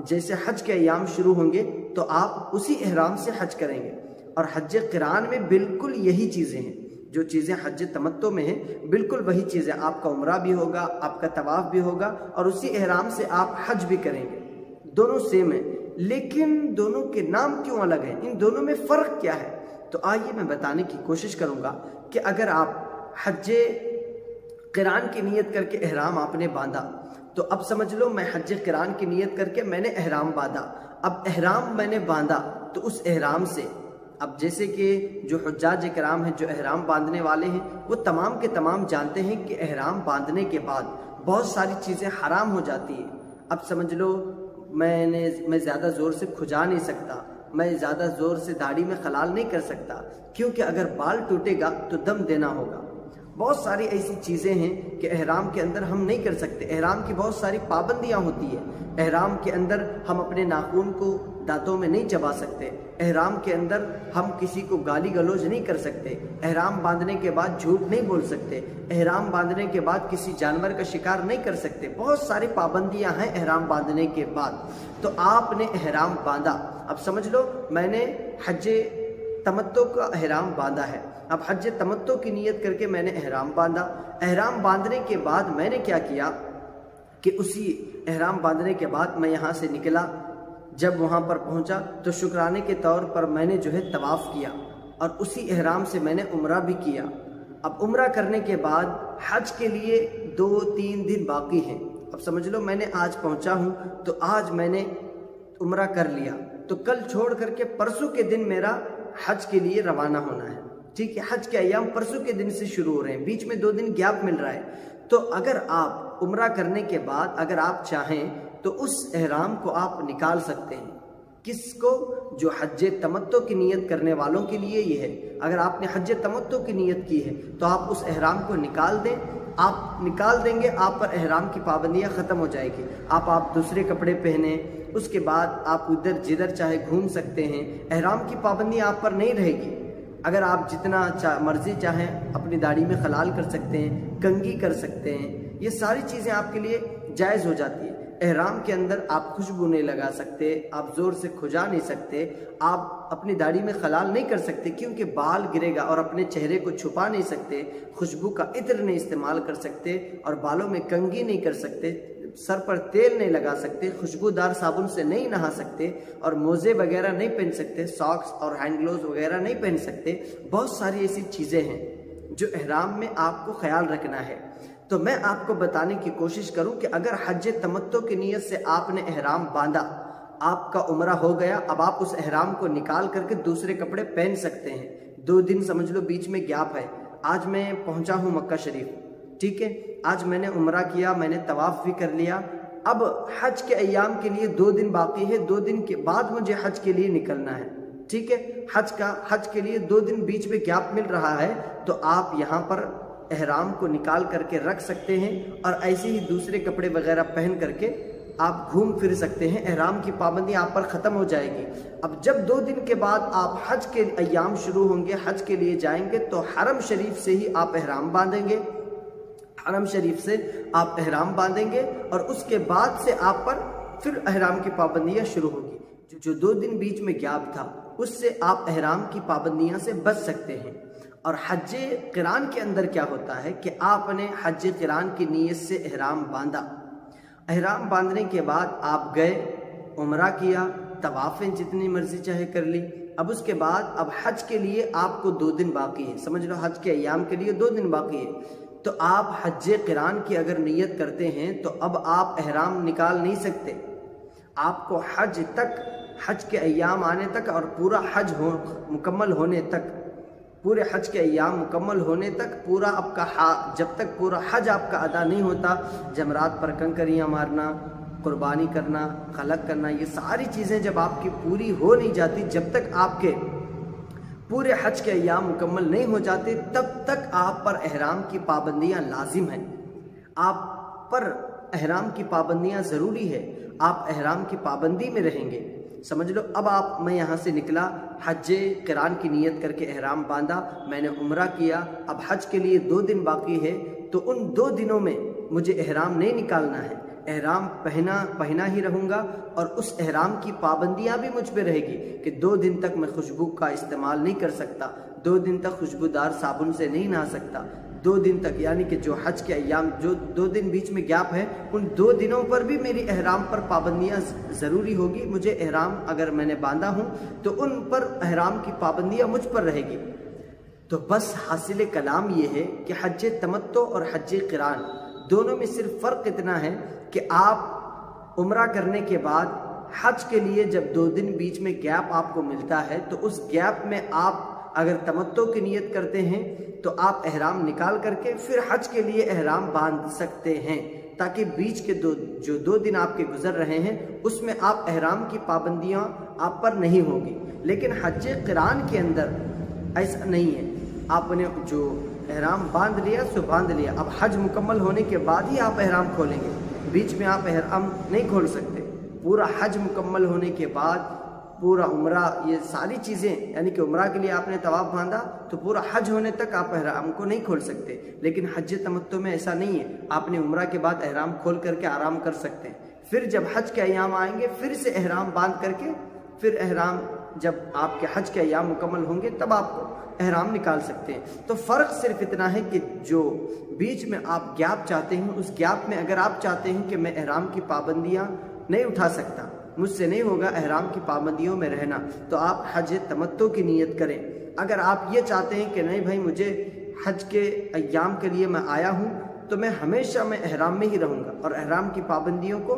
جیسے حج کے ایام شروع ہوں گے تو آپ اسی احرام سے حج کریں گے، اور حج قران میں بالکل یہی چیزیں ہیں، جو چیزیں حج تمتع میں ہیں بالکل وہی چیزیں، آپ کا عمرہ بھی ہوگا، آپ کا طواف بھی ہوگا، اور اسی احرام سے آپ حج بھی کریں گے، دونوں سیم ہیں۔ لیکن دونوں کے نام کیوں الگ ہیں، ان دونوں میں فرق کیا ہے؟ تو آئیے میں بتانے کی کوشش کروں گا کہ اگر آپ حج قران کی نیت کر کے احرام آپ نے باندھا، تو اب سمجھ لو میں حج قران کی نیت کر کے میں نے احرام باندھا، اب احرام میں نے باندھا تو اس احرام سے، اب جیسے کہ جو حجاج کرام ہیں، جو احرام باندھنے والے ہیں، وہ تمام کے تمام جانتے ہیں کہ احرام باندھنے کے بعد بہت ساری چیزیں حرام ہو جاتی ہیں۔ اب سمجھ لو میں زیادہ زور سے کھجا نہیں سکتا، میں زیادہ زور سے داڑھی میں خلال نہیں کر سکتا، کیونکہ اگر بال ٹوٹے گا تو دم دینا ہوگا۔ بہت ساری ایسی چیزیں ہیں کہ احرام کے اندر ہم نہیں کر سکتے، احرام کی بہت ساری پابندیاں ہوتی ہیں۔ احرام کے اندر ہم اپنے ناخن کو دانتوں میں نہیں چبا سکتے، احرام کے اندر ہم کسی کو گالی گلوچ نہیں کر سکتے، احرام باندھنے کے بعد جھوٹ نہیں بول سکتے، احرام باندھنے کے بعد کسی جانور کا شکار نہیں کر سکتے، بہت ساری پابندیاں ہیں احرام باندھنے کے بعد۔ تو آپ نے احرام باندھا، اب سمجھ لو میں نے حج تمتع کا احرام باندھا ہے، اب حج تمتع کی نیت کر کے میں نے احرام باندھا۔ احرام باندھنے کے بعد میں نے کیا کیا کہ اسی احرام باندھنے کے بعد میں یہاں سے نکلا، جب وہاں پر پہنچا تو شکرانے کے طور پر میں نے جو ہے طواف کیا، اور اسی احرام سے میں نے عمرہ بھی کیا۔ اب عمرہ کرنے کے بعد حج کے لیے 2-3 دن باقی ہیں۔ اب سمجھ لو میں نے آج پہنچا ہوں تو آج میں نے عمرہ کر لیا، تو کل چھوڑ کر کے پرسوں کے دن میرا حج کے لیے روانہ ہونا ہے، ٹھیک ہے؟ حج کے ایام پرسوں کے دن سے شروع ہو رہے ہیں، بیچ میں 2 دن گیپ مل رہا ہے۔ تو اگر آپ عمرہ کرنے کے بعد اگر آپ چاہیں تو اس احرام کو آپ نکال سکتے ہیں۔ کس کو؟ جو حج تمتع کی نیت کرنے والوں کے لیے یہ ہے۔ اگر آپ نے حج تمتع کی نیت کی ہے تو آپ اس احرام کو نکال دیں، آپ نکال دیں گے، آپ پر احرام کی پابندیاں ختم ہو جائے گی۔ آپ دوسرے کپڑے پہنیں، اس کے بعد آپ ادھر جدھر چاہے گھوم سکتے ہیں، احرام کی پابندی آپ پر نہیں رہے گی۔ اگر آپ جتنا مرضی چاہیں اپنی داڑھی میں خلال کر سکتے ہیں، کنگھی کر سکتے ہیں، یہ ساری چیزیں آپ کے لیے جائز ہو جاتی ہیں۔ احرام کے اندر آپ خوشبو نہیں لگا سکتے، آپ زور سے کھجا نہیں سکتے، آپ اپنی داڑھی میں خلال نہیں کر سکتے کیونکہ بال گرے گا، اور اپنے چہرے کو چھپا نہیں سکتے، خوشبو کا عطر نہیں استعمال کر سکتے، اور بالوں میں کنگھی نہیں کر سکتے، سر پر تیل نہیں لگا سکتے، خوشبودار صابن سے نہیں نہا سکتے، اور موزے وغیرہ نہیں پہن سکتے، ساکس اور ہینڈ گلوز وغیرہ نہیں پہن سکتے۔ بہت ساری ایسی چیزیں ہیں جو احرام میں آپ کو خیال رکھنا ہے۔ تو میں آپ کو بتانے کی کوشش کروں کہ اگر حج تمتع کی نیت سے آپ نے احرام باندھا، آپ کا عمرہ ہو گیا، اب آپ اس احرام کو نکال کر کے دوسرے کپڑے پہن سکتے ہیں۔ 2 دن سمجھ لو بیچ میں گیپ ہے۔ آج میں پہنچا ہوں مکہ شریف، ٹھیک ہے، آج میں نے عمرہ کیا، میں نے طواف بھی کر لیا، اب حج کے ایام کے لیے 2 دن باقی ہے، 2 دن کے بعد مجھے حج کے لیے نکلنا ہے، ٹھیک ہے۔ حج کے لیے 2 دن بیچ میں گیپ مل رہا ہے، تو آپ یہاں پر احرام کو نکال کر کے رکھ سکتے ہیں، اور ایسے ہی دوسرے کپڑے وغیرہ پہن کر کے آپ گھوم پھر سکتے ہیں، احرام کی پابندی آپ پر ختم ہو جائے گی۔ اب جب 2 دن کے بعد آپ حج کے ایام شروع ہوں گے، حج کے لیے جائیں گے، تو حرم شریف سے ہی آپ احرام باندھیں گے، حرم شریف سے آپ احرام باندھیں گے، اور اس کے بعد سے آپ پر پھر احرام کی پابندیاں شروع ہوگی۔ جو 2 دن بیچ میں گیپ تھا اس سے آپ احرام کی پابندیاں سے بچ سکتے ہیں۔ اور حج قران کے اندر کیا ہوتا ہے کہ آپ نے حج قران کی نیت سے احرام باندھا، احرام باندھنے کے بعد آپ گئے، عمرہ کیا، طوافیں جتنی مرضی چاہے کر لی، اب اس کے بعد اب حج کے لیے آپ کو 2 دن باقی ہے، سمجھ لو حج کے ایام کے لیے 2 دن باقی ہے، تو آپ حج قران کی اگر نیت کرتے ہیں تو اب آپ احرام نکال نہیں سکتے، آپ کو حج کے ایام آنے تک اور پورا حج مکمل ہونے تک، پورے حج کے ایام مکمل ہونے تک، پورا آپ کا جب تک پورا حج آپ کا ادا نہیں ہوتا، جمرات پر کنکریاں مارنا، قربانی کرنا، خلق کرنا، یہ ساری چیزیں جب آپ کی پوری ہو نہیں جاتی، جب تک آپ کے پورے حج کے ایام مکمل نہیں ہو جاتے، تب تک آپ پر احرام کی پابندیاں لازم ہیں، آپ پر احرام کی پابندیاں ضروری ہے، آپ احرام کی پابندی میں رہیں گے۔ سمجھ لو اب میں یہاں سے نکلا، حج قران کی نیت کر کے احرام باندھا، میں نے عمرہ کیا، اب حج کے لیے 2 دن باقی ہے، تو ان 2 دنوں میں مجھے احرام نہیں نکالنا ہے، احرام پہنا ہی رہوں گا، اور اس احرام کی پابندیاں بھی مجھ پہ رہے گی کہ 2 دن تک میں خوشبو کا استعمال نہیں کر سکتا، 2 دن تک خوشبودار صابن سے نہیں نہا سکتا، 2 دن تک، یعنی کہ جو حج کے ایام جو 2 دن بیچ میں گیپ ہے، ان 2 دنوں پر بھی میری احرام پر پابندیاں ضروری ہوگی۔ مجھے احرام اگر میں نے باندھا ہوں تو ان پر احرام کی پابندیاں مجھ پر رہے گی۔ تو بس حاصل کلام یہ ہے کہ حج تمتع اور حج قران دونوں میں صرف فرق اتنا ہے کہ آپ عمرہ کرنے کے بعد حج کے لیے جب 2 دن بیچ میں گیپ آپ کو ملتا ہے تو اس گیپ میں آپ اگر تمتع کی نیت کرتے ہیں تو آپ احرام نکال کر کے پھر حج کے لیے احرام باندھ سکتے ہیں، تاکہ بیچ کے جو 2 دن آپ کے گزر رہے ہیں اس میں آپ احرام کی پابندیاں آپ پر نہیں ہوگی۔ لیکن حج قران کے اندر ایسا نہیں ہے، آپ نے جو احرام باندھ لیا سو باندھ لیا، اب حج مکمل ہونے کے بعد ہی آپ احرام کھولیں گے، بیچ میں آپ احرام نہیں کھول سکتے۔ پورا حج مکمل ہونے کے بعد پورا عمرہ، یہ ساری چیزیں، یعنی کہ عمرہ کے لیے آپ نے طواف باندھا تو پورا حج ہونے تک آپ احرام کو نہیں کھول سکتے۔ لیکن حج تمتع میں ایسا نہیں ہے، آپ نے عمرہ کے بعد احرام کھول کر کے آرام کر سکتے ہیں، پھر جب حج کے ایام آئیں گے پھر سے احرام باندھ کر کے پھر احرام، جب آپ کے حج کے ایام مکمل ہوں گے تب آپ کو احرام نکال سکتے ہیں۔ تو فرق صرف اتنا ہے کہ جو بیچ میں آپ گیپ چاہتے ہیں، اس گیپ میں اگر آپ چاہتے ہیں کہ میں احرام کی پابندیاں نہیں اٹھا سکتا، مجھ سے نہیں ہوگا احرام کی پابندیوں میں رہنا، تو آپ حج تمتع کی نیت کریں۔ اگر آپ یہ چاہتے ہیں کہ نہیں بھائی مجھے حج کے ایام کے لیے میں آیا ہوں تو میں ہمیشہ میں احرام میں ہی رہوں گا اور احرام کی پابندیوں کو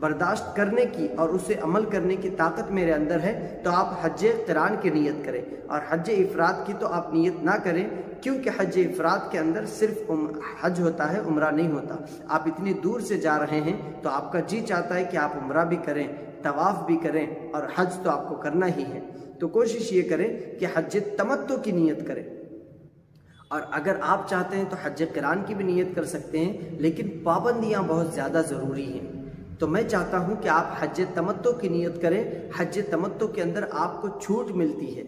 برداشت کرنے کی اور اسے عمل کرنے کی طاقت میرے اندر ہے، تو آپ حج قران کی نیت کریں، اور حج افراد کی تو آپ نیت نہ کریں، کیونکہ حج افراد کے اندر صرف حج ہوتا ہے، عمرہ نہیں ہوتا۔ آپ اتنی دور سے جا رہے ہیں تو آپ کا جی چاہتا ہے کہ آپ عمرہ بھی کریں، طواف بھی کریں، اور حج تو آپ کو کرنا ہی ہے۔ تو کوشش یہ کریں کہ حج تمتع کی نیت کریں، اور اگر آپ چاہتے ہیں تو حج قران کی بھی نیت کر سکتے ہیں، لیکن پابندیاں بہت زیادہ ضروری ہیں۔ تو میں چاہتا ہوں کہ آپ حج تمتع کی نیت کریں۔ حج تمتع کے اندر آپ کو چھوٹ ملتی ہے،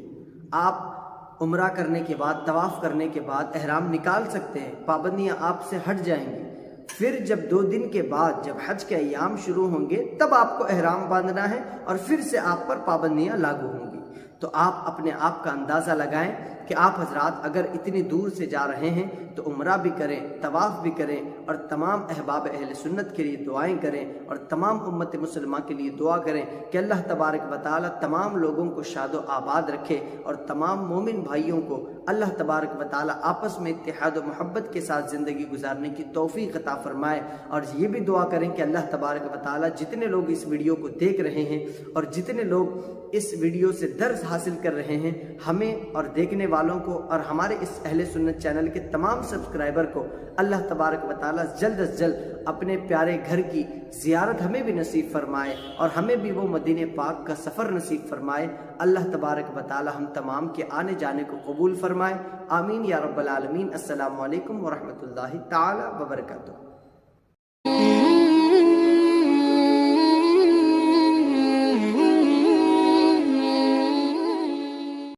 آپ عمرہ کرنے کے بعد، طواف کرنے کے بعد احرام نکال سکتے ہیں، پابندیاں آپ سے ہٹ جائیں گی۔ پھر جب 2 دن کے بعد جب حج کے ایام شروع ہوں گے تب آپ کو احرام باندھنا ہے اور پھر سے آپ پر پابندیاں لاگو ہوں گی۔ تو آپ اپنے آپ کا اندازہ لگائیں کہ آپ حضرات اگر اتنی دور سے جا رہے ہیں تو عمرہ بھی کریں، طواف بھی کریں، اور تمام احباب اہل سنت کے لیے دعائیں کریں، اور تمام امت مسلمہ کے لیے دعا کریں کہ اللہ تبارک و تعالی تمام لوگوں کو شاد و آباد رکھے، اور تمام مومن بھائیوں کو اللہ تبارک و تعالی آپس میں اتحاد و محبت کے ساتھ زندگی گزارنے کی توفیق عطا فرمائے۔ اور یہ بھی دعا کریں کہ اللہ تبارک و تعالی جتنے لوگ اس ویڈیو کو دیکھ رہے ہیں اور جتنے لوگ اس ویڈیو سے درس حاصل کر رہے ہیں، ہمیں اور دیکھنے والوں کو اور ہمارے اس اہل سنت چینل کے تمام سبسکرائبر کو اللہ تبارک و تعالی جلد از جلد اپنے پیارے گھر کی زیارت ہمیں بھی نصیب فرمائے، اور ہمیں بھی وہ مدینہ پاک کا سفر نصیب فرمائے۔ اللہ تبارک و تعالی ہم تمام کے آنے جانے کو قبول فرمائے۔ آمین یا رب العالمین۔ السلام علیکم ورحمۃ اللہ تعالی وبرکاتہ۔